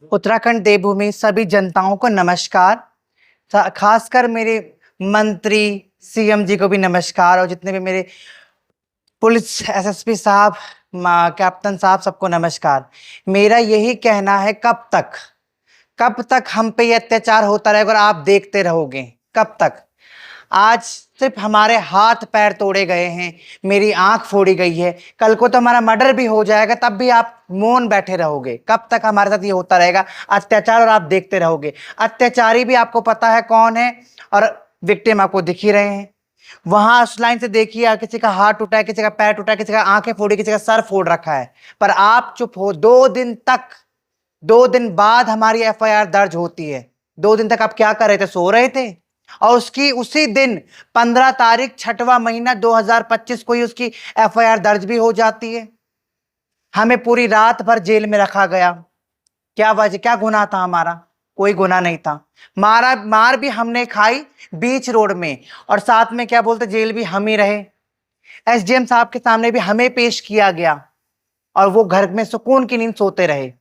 उत्तराखंड देवभूमि सभी जनताओं को नमस्कार। खासकर मेरे मंत्री सीएम जी को भी नमस्कार, और जितने भी मेरे पुलिस एसएसपी साहब, कैप्टन साहब, सबको नमस्कार। मेरा यही कहना है, कब तक हम पे ये अत्याचार होता रहेगा और आप देखते रहोगे? कब तक? आज सिर्फ हमारे हाथ पैर तोड़े गए हैं, मेरी आंख फोड़ी गई है, कल को तो हमारा मर्डर भी हो जाएगा, तब भी आप मौन बैठे रहोगे? कब तक हमारे साथ ये होता रहेगा अत्याचार और आप देखते रहोगे? अत्याचारी भी आपको पता है कौन है, और विक्टिम आपको दिख ही रहे हैं। वहां उस लाइन से देखिए, किसी का हाथ टूटा है, किसी का पैर टूटा है, किसी का आंखें फोड़ी, किसी का सर फोड़ रखा है, पर आप चुप हो। 2 दिन तक, 2 दिन बाद हमारी एफआईआर दर्ज होती है। 2 दिन तक आप क्या कर रहे थे? सो रहे थे। और उसकी उसी दिन 15 तारीख 6वां महीना 2025 को ही उसकी एफआईआर दर्ज भी हो जाती है। हमें पूरी रात भर जेल में रखा गया। क्या वजह, क्या गुनाह था हमारा? कोई गुनाह नहीं था। मार भी हमने खाई बीच रोड में, और साथ में क्या बोलते, जेल भी हम ही रहे। एसडीएम साहब के सामने भी हमें पेश किया गया, और वो घर में सुकून की नींद सोते रहे।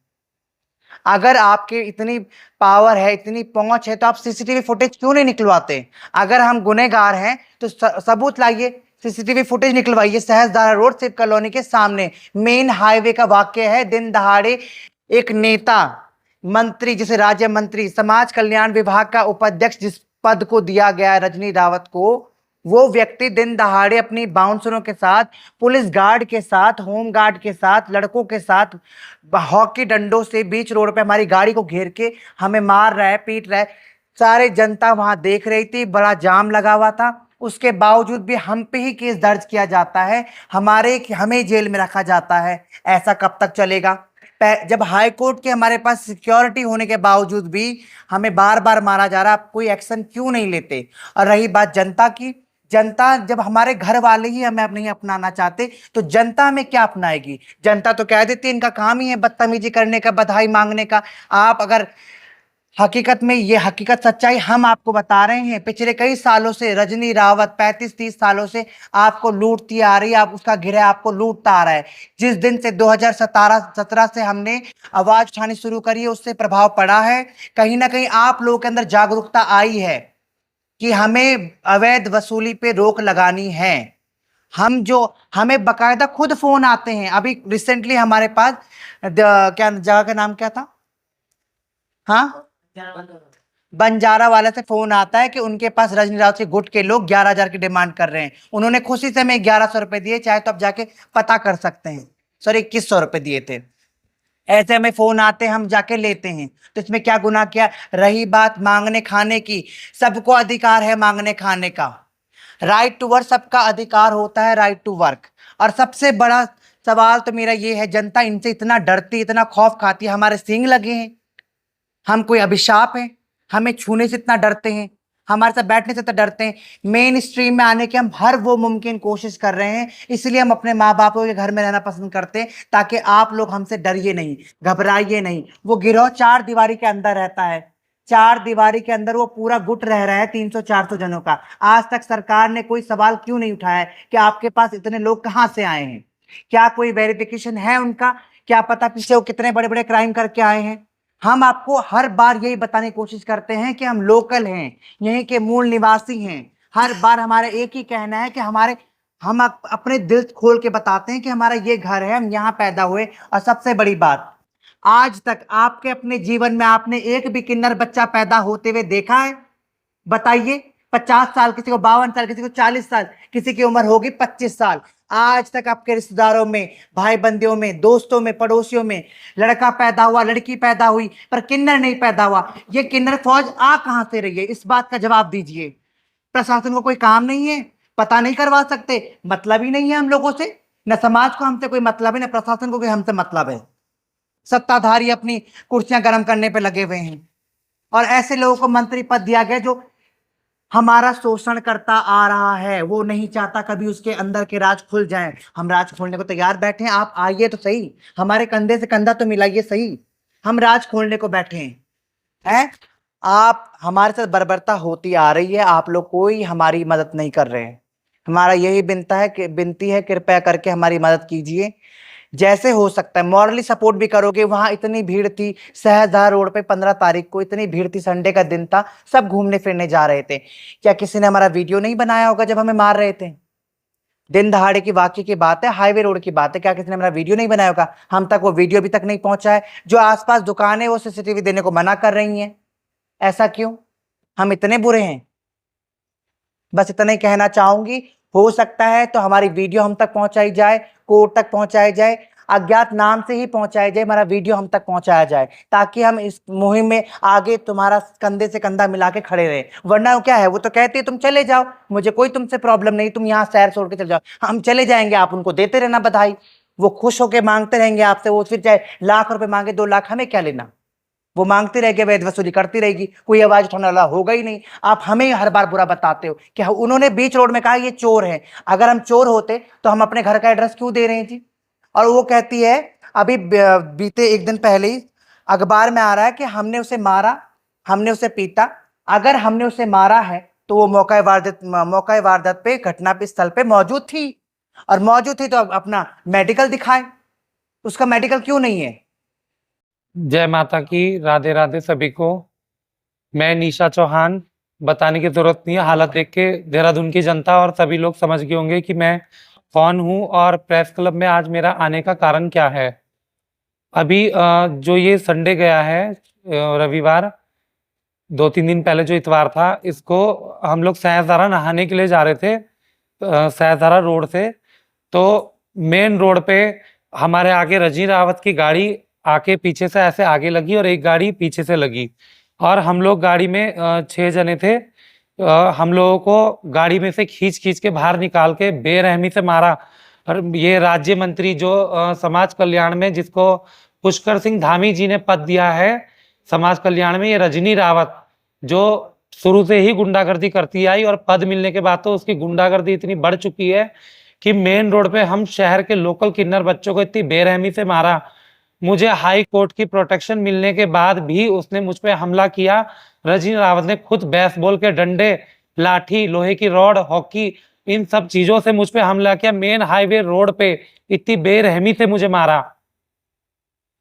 अगर आपके इतनी पावर है, इतनी पहुंच है, तो आप सीसीटीवी फुटेज क्यों नहीं निकलवाते? अगर हम गुनहगार हैं तो सबूत लाइए, सीसीटीवी फुटेज निकलवाइए। सहजधारा रोड सिव कॉलोनी के सामने मेन हाईवे का वाक्य है। दिन दहाड़े एक नेता, मंत्री, जिसे राज्य मंत्री समाज कल्याण विभाग का उपाध्यक्ष जिस पद को दिया गया है, रजनी रावत को, वो व्यक्ति दिन दहाड़े अपनी बाउंसरों के साथ, पुलिस गार्ड के साथ, होम गार्ड के साथ, लड़कों के साथ, हॉकी डंडों से बीच रोड पे हमारी गाड़ी को घेर के हमें मार रहा है, पीट रहा है। सारे जनता वहां देख रही थी, बड़ा जाम लगा हुआ था। उसके बावजूद भी हम पे ही केस दर्ज किया जाता है, हमें जेल में रखा जाता है। ऐसा कब तक चलेगा? जब हाई कोर्ट के हमारे पास सिक्योरिटी होने के बावजूद भी हमें बार बार मारा जा रहा, आप कोई एक्शन क्यों नहीं लेते? और रही बात जनता की, जनता, जब हमारे घर वाले ही हमें नहीं अपनाना चाहते, तो जनता हमें क्या अपनाएगी? जनता तो कह देती है इनका काम ही है बदतमीजी करने का, बधाई मांगने का। आप अगर हकीकत में, ये हकीकत सच्चाई हम आपको बता रहे हैं, पिछले कई सालों से रजनी रावत 35-30 सालों से आपको लूटती आ रही है, आप उसका गिरह आपको लूटता आ रहा है। जिस दिन से 2017 से हमने आवाज उठानी शुरू करी है, उससे प्रभाव पड़ा है। कहीं ना कहीं आप लोगों के अंदर जागरूकता आई है कि हमें अवैध वसूली पे रोक लगानी है। हमें बकायदा खुद फोन आते हैं। अभी रिसेंटली हमारे पास क्या जगह का नाम क्या था? हाँ, बंजारा वाले से फोन आता है कि उनके पास रजनी रावत के गुट के लोग 11,000 की डिमांड कर रहे हैं। उन्होंने खुशी से हमें 1,100 रुपए दिए, चाहे तो आप जाके पता कर सकते हैं। सॉरी, 2,100 रुपए दिए थे। ऐसे हमें फोन आते हैं, हम जाके लेते हैं। तो इसमें क्या गुनाह किया? रही बात मांगने खाने की, सबको अधिकार है मांगने खाने का। राइट टू वर्क, सबका अधिकार होता है, राइट टू वर्क। और सबसे बड़ा सवाल तो मेरा ये है, जनता इनसे इतना डरती, इतना खौफ खाती है। हमारे सींग लगे हैं, हम कोई अभिशाप है? हमें छूने से इतना डरते हैं, हमारे साथ बैठने से इतना डरते हैं। मेन स्ट्रीम में आने की हम हर वो मुमकिन कोशिश कर रहे हैं, इसलिए हम अपने माँ बापों के घर में रहना पसंद करते हैं, ताकि आप लोग हमसे डरिए नहीं, घबराइए नहीं। वो गिरोह 4 दीवारी के अंदर रहता है, 4 दीवारी के अंदर वो पूरा गुट रह रहा है, 300-400 जनों का। आज तक सरकार ने कोई सवाल क्यों नहीं उठाया कि आपके पास इतने लोग कहां से आए हैं? क्या कोई वेरिफिकेशन है उनका? क्या पता पीछे वो कितने बड़े बड़े क्राइम करके आए हैं? हम आपको हर बार यही बताने की कोशिश करते हैं कि हम लोकल हैं, यहीं के मूल निवासी हैं। हर बार हमारा एक ही कहना है कि अपने दिल खोल के बताते हैं कि हमारा ये घर है, हम यहाँ पैदा हुए। और सबसे बड़ी बात, आज तक आपके अपने जीवन में आपने एक भी किन्नर बच्चा पैदा होते हुए देखा है? बताइए। 50 साल, किसी को 52 साल, किसी को 40 साल, किसी की उम्र होगी 25 साल। आज तक आपके रिश्तेदारों में, भाई बंदियों में, दोस्तों में, पड़ोसियों में लड़का पैदा हुआ, लड़की पैदा हुई, पर किन्नर नहीं पैदा हुआ। ये किन्नर फौज आ कहां से रही है? इस बात का जवाब दीजिए। प्रशासन को कोई काम नहीं है? पता नहीं करवा सकते? मतलब ही नहीं है हम लोगों से। न समाज को हमसे कोई मतलब है, न प्रशासन को कोई हमसे मतलब है। सत्ताधारी अपनी कुर्सियां गर्म करने पे लगे हुए हैं, और ऐसे लोगों को मंत्री पद दिया गया जो हमारा शोषण करता आ रहा है। वो नहीं चाहता कभी उसके अंदर के राज खुल जाएं। हम राज खोलने को तैयार बैठे हैं, आप आइए तो सही, हमारे कंधे से कंधा तो मिलाइए सही। हम राज खोलने को बैठे हैं। आप, हमारे साथ बर्बरता होती आ रही है, आप लोग कोई हमारी मदद नहीं कर रहे हैं। हमारा यही विनता है कि विनती है, कृपया करके हमारी मदद कीजिए। जैसे हो सकता है मॉरली सपोर्ट भी करोगे। वहां इतनी भीड़ थी, सहजधार रोड पे 15 तारीख को इतनी भीड़ थी, संडे का दिन था, सब घूमने फिरने जा रहे थे। क्या किसी ने हमारा वीडियो नहीं बनाया होगा जब हमें मार रहे थे? दिन दहाड़े की वाकई की बात है, हाईवे रोड की बात है, क्या किसी ने हमारा वीडियो नहीं बनाया होगा? हम तक वो वीडियो अभी तक नहीं पहुंचा है। जो आसपास दुकानें वो सीसीटीवी देने को मना कर रही हैं। ऐसा क्यों? हम इतने बुरे हैं? बस इतना ही कहना चाहूंगी। हो सकता है तो हमारी वीडियो हम तक पहुंचाई जाए, कोर्ट तक पहुंचाई जाए, अज्ञात नाम से ही पहुंचाया जाए, हमारा वीडियो हम तक पहुंचाया जाए, ताकि हम इस मुहिम में आगे तुम्हारा कंधे से कंधा मिला के खड़े रहे। वरना वो क्या है, वो तो कहते हैं तुम चले जाओ, मुझे कोई तुमसे प्रॉब्लम नहीं, तुम यहाँ शहर छोड़ के चले जाओ, हम चले जाएंगे, आप उनको देते रहना बधाई, वो खुश होकर मांगते रहेंगे आपसे, वो फिर चाहे लाख रुपए मांगे 2 लाख, हमें क्या लेना? वो मांगती रहेगी, वैध वसूली करती रहेगी, कोई आवाज उठाने वाला होगा ही नहीं। आप हमें हर बार बुरा बताते हो कि उन्होंने बीच रोड में कहा ये चोर है। अगर हम चोर होते तो हम अपने घर का एड्रेस क्यों दे रहे हैं जी? और वो कहती है, अभी बीते एक दिन पहले ही अखबार में आ रहा है कि हमने उसे मारा, हमने उसे पीटा। अगर हमने उसे मारा है तो वो मौका वारदात पे, घटना पे, स्थल पे मौजूद थी, और मौजूद थी तो अब अपना मेडिकल दिखाए। उसका मेडिकल क्यों नहीं है? जय माता की, राधे राधे सभी को। मैं निशा चौहान, बताने की जरूरत नहीं है, हालत देख के देहरादून की जनता और सभी लोग समझ गए होंगे कि मैं कौन हूं और प्रेस क्लब में आज मेरा आने का कारण क्या है। अभी जो ये संडे गया है, रविवार, 2-3 दिन पहले जो इतवार था, इसको हम लोग सहजधारा नहाने के लिए जा रहे थे, सहजधारा रोड से। तो मेन रोड पे हमारे आगे रजनी रावत की गाड़ी आके पीछे से ऐसे आगे लगी और एक गाड़ी पीछे से लगी, और हम लोग गाड़ी में 6 जने थे। हम लोगों को गाड़ी में से खींच खींच के बाहर निकाल के बेरहमी से मारा। और ये राज्य मंत्री जो समाज कल्याण में, जिसको पुष्कर सिंह धामी जी ने पद दिया है समाज कल्याण में, ये रजनी रावत, जो शुरू से ही गुंडागर्दी करती आई और पद मिलने के बाद तो उसकी गुंडागर्दी इतनी बढ़ चुकी है कि मेन रोड पे हम शहर के लोकल किन्नर बच्चों को इतनी बेरहमी से मारा। मुझे हाई कोर्ट की प्रोटेक्शन मिलने के बाद भी उसने मुझ पे हमला किया। रजनी रावत ने खुद बेसबॉल के डंडे, लाठी, लोहे की रॉड, हॉकी, इन सब चीजों से मुझ पे हमला किया। मेन हाईवे रोड पे इतनी बेरहमी से मुझे मारा।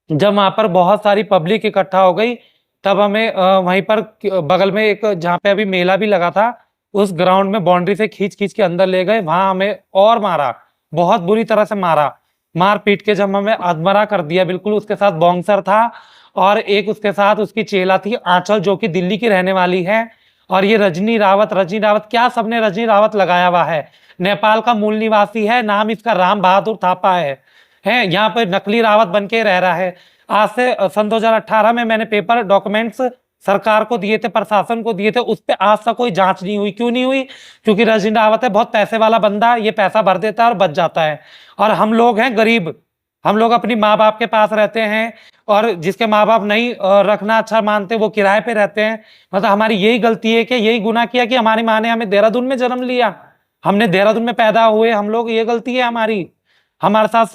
जब वहां पर बहुत सारी पब्लिक इकट्ठा हो गई, तब हमें वहीं पर बगल में एक, जहाँ पे अभी मेला भी लगा था, उस ग्राउंड में बाउंड्री से खींच खींच के अंदर ले गए। वहां हमें और मारा, बहुत बुरी तरह से मारा। मार पीट के जब हमें अधमरा कर दिया बिल्कुल। उसके साथ बॉन्सर था और एक उसके साथ उसकी चेला थी आंचल, जो कि दिल्ली की रहने वाली है। और ये रजनी रावत क्या सबने रजनी रावत लगाया हुआ है? नेपाल का मूल निवासी है, नाम इसका राम बहादुर थापा है, यहाँ पे नकली रावत बन के रह रहा है। आज से सन 2018 में मैंने पेपर डॉक्यूमेंट्स सरकार को दिए थे, प्रशासन को दिए थे, उस पर आज तक कोई जांच नहीं हुई। क्यों नहीं हुई? क्योंकि रजनी रावत है बहुत पैसे वाला बंदा, ये पैसा भर देता है और बच जाता है। और हम लोग हैं गरीब, हम लोग अपनी माँ बाप के पास रहते हैं, और जिसके माँ बाप नहीं रखना अच्छा मानते वो किराए पे रहते हैं। मतलब हमारी यही गलती है कि यही गुनाह किया कि हमारी माँ ने हमें देहरादून में जन्म लिया, हमने देहरादून में पैदा हुए हम लोग, ये गलती है हमारी। हमारे साथ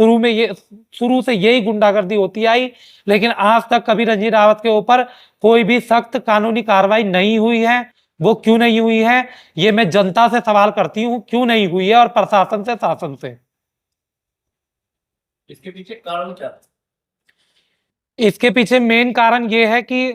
शुरू से यही गुंडागर्दी होती आई, लेकिन आज तक कभी रजनी रावत के ऊपर कोई भी सख्त कानूनी कार्रवाई नहीं हुई है। वो क्यों नहीं हुई है, ये मैं जनता से सवाल करती हूँ, क्यों नहीं हुई है, और प्रशासन से, शासन से। इसके पीछे कारण क्या? इसके पीछे मेन कारण ये है कि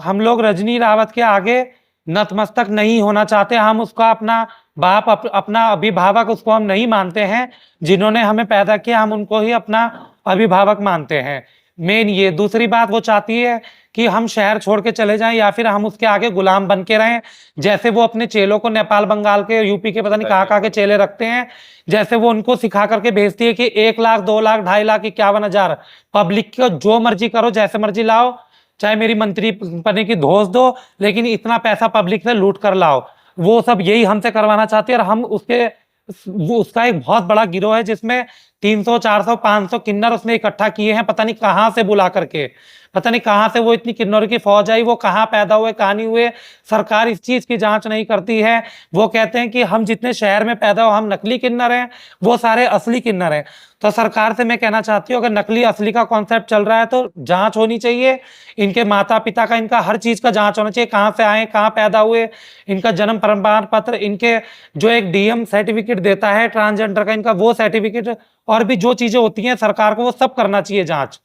हम लोग रजनी रावत के आगे नतमस्तक नहीं होना चाहते। हम उसका अपना बाप, अपना अभिभावक उसको हम नहीं मानते हैं। जिन्होंने हमें पैदा किया हम उनको ही अपना अभिभावक मानते हैं। मेन ये। दूसरी बात, वो चाहती है कि हम शहर छोड़ के चले जाएं या फिर हम उसके आगे गुलाम बन के रहें। जैसे वो अपने चेलों को नेपाल, बंगाल के, यूपी के, पता नहीं कहाँ के चेले रखते हैं, जैसे वो उनको सिखा करके भेजती है कि 1 लाख, 2 लाख, 2.5 लाख, 51,000 पब्लिक को जो मर्जी करो, जैसे मर्जी लाओ, चाहे मेरी मंत्री पने की धोस दो, लेकिन इतना पैसा पब्लिक से लूट कर लाओ। वो सब यही हमसे करवाना चाहती है। और हम उसका एक बहुत बड़ा गिरोह है, जिसमें 300, 400, 500 किन्नर उसने इकट्ठा किए हैं, पता नहीं कहां से बुला करके, पता नहीं कहां से वो इतनी किन्नर की फौज आई, वो कहां पैदा हुए, कहां नहीं हुए। सरकार इस चीज की जांच नहीं करती है। वो कहते हैं कि हम जितने शहर में पैदा हो हम नकली किन्नर हैं, वो सारे असली किन्नर हैं। तो सरकार से मैं कहना चाहती हूँ, अगर नकली असली का कॉन्सेप्ट चल रहा है तो जांच होनी चाहिए। इनके माता पिता का, इनका हर चीज का जांच होना चाहिए, कहाँ से आए, कहाँ पैदा हुए, इनका जन्म प्रमाण पत्र, इनके जो एक डीएम सर्टिफिकेट देता है ट्रांसजेंडर का, इनका वो सर्टिफिकेट और भी जो चीजें होती हैं सरकार को वो सब करना चाहिए जांच।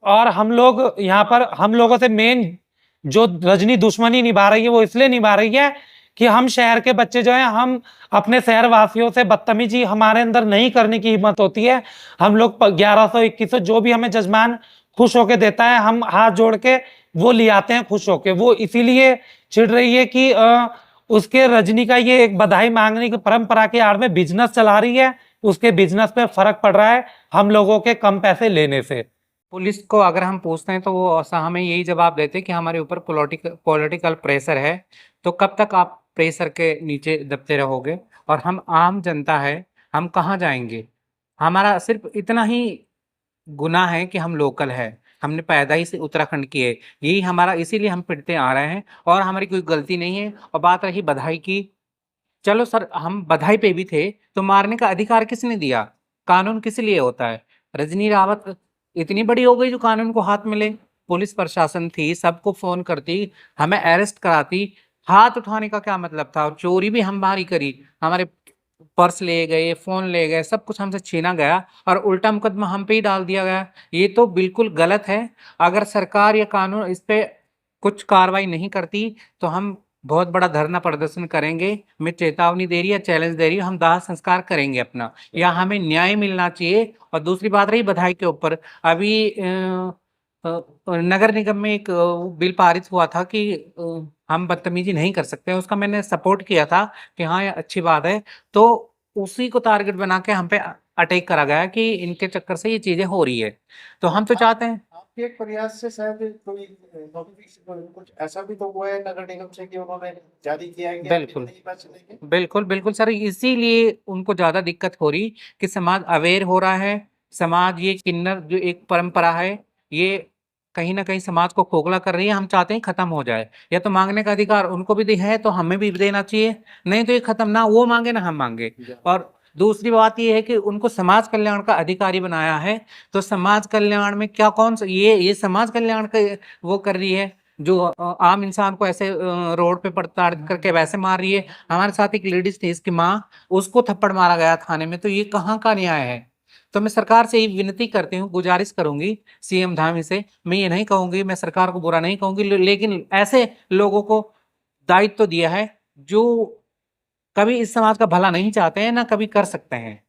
और हम लोग यहाँ पर हम लोगों से मेन जो रजनी दुश्मनी निभा रही है वो इसलिए निभा रही है कि हम शहर के बच्चे जो हैं हम अपने शहर वासियों से बदतमीजी हमारे अंदर नहीं करने की हिम्मत होती है। हम लोग 1100-2100 जो भी हमें जजमान खुश होके देता है हम हाथ जोड़ के वो ले आते हैं खुश होके। वो इसीलिए चिढ़ रही है कि उसके रजनी का ये एक बधाई मांगने की परंपरा के आड़ में बिजनेस चला रही है, उसके बिजनेस पे फर्क पड़ रहा है हम लोगों के कम पैसे लेने से। पुलिस को अगर हम पूछते हैं तो वो हमें यही जवाब देते हैं कि हमारे ऊपर पॉलिटिकल प्रेशर है। तो कब तक आप प्रेशर के नीचे दबते रहोगे? और हम आम जनता है, हम कहाँ जाएंगे? हमारा सिर्फ इतना ही गुनाह है कि हम लोकल है, हमने पैदाइश से उत्तराखंड की है, यही हमारा, इसीलिए हम पिटते आ रहे हैं और हमारी कोई गलती नहीं है। और बात रही बधाई की, चलो सर हम बधाई पे भी थे तो मारने का अधिकार किसने दिया? कानून किस लिए होता है? रजनी रावत इतनी बड़ी हो गई जो कानून को हाथ मिले? पुलिस प्रशासन थी, सबको फोन करती, हमें अरेस्ट कराती, हाथ उठाने का क्या मतलब था? और चोरी भी हमारी करी, हमारे पर्स ले गए, फोन ले गए, सब कुछ हमसे छीना गया और उल्टा मुकदमा हम पे ही डाल दिया गया। ये तो बिल्कुल गलत है। अगर सरकार या कानून इस पे कुछ कार्रवाई नहीं करती तो हम बहुत बड़ा धरना प्रदर्शन करेंगे। मैं चेतावनी दे रही है, चैलेंज दे रही हूँ, हम दाह संस्कार करेंगे अपना, या हमें न्याय मिलना चाहिए। और दूसरी बात रही बधाई के ऊपर, अभी नगर निगम में एक बिल पारित हुआ था कि हम बदतमीजी नहीं कर सकते, उसका मैंने सपोर्ट किया था कि हाँ ये अच्छी बात है। तो उसी को टारगेट बना के हम पे अटैक करा गया कि इनके चक्कर से ये चीजें हो रही है। तो हम तो चाहते हैं आपके एक प्रयास से शायद कोई नोटिफिकेशन कुछ ऐसा भी तो हुआ है नगर निगम से कि उन्होंने जारी किया है कि बिल्कुल। इतने ही पैसे लेंगे? बिल्कुल बिल्कुल सर, इसीलिए उनको ज्यादा दिक्कत हो रही कि समाज अवेयर हो रहा है। समाज ये किन्नर जो एक परंपरा है ये कहीं ना कहीं समाज को खोखला कर रही है। हम चाहते हैं खत्म हो जाए। या तो मांगने का अधिकार उनको भी है तो हमें भी देना चाहिए, नहीं तो ये खत्म, ना वो मांगे ना हम मांगे। और दूसरी बात ये है कि उनको समाज कल्याण का अधिकारी बनाया है, तो समाज कल्याण में क्या कौन सा ये समाज कल्याण का वो कर रही है जो आम इंसान को ऐसे रोड पे पड़ता करके वैसे मार रही है। हमारे साथ एक लेडीज थी, इसकी माँ, उसको थप्पड़ मारा गया थाने में। तो ये कहाँ का न्याय है? तो मैं सरकार से ये विनती करती हूँ, गुजारिश करूंगी सीएम धामी से, मैं ये नहीं कहूंगी, मैं सरकार को बुरा नहीं कहूंगी, लेकिन ऐसे लोगों को दायित्व दिया है जो कभी इस समाज का भला नहीं चाहते हैं ना कभी कर सकते हैं।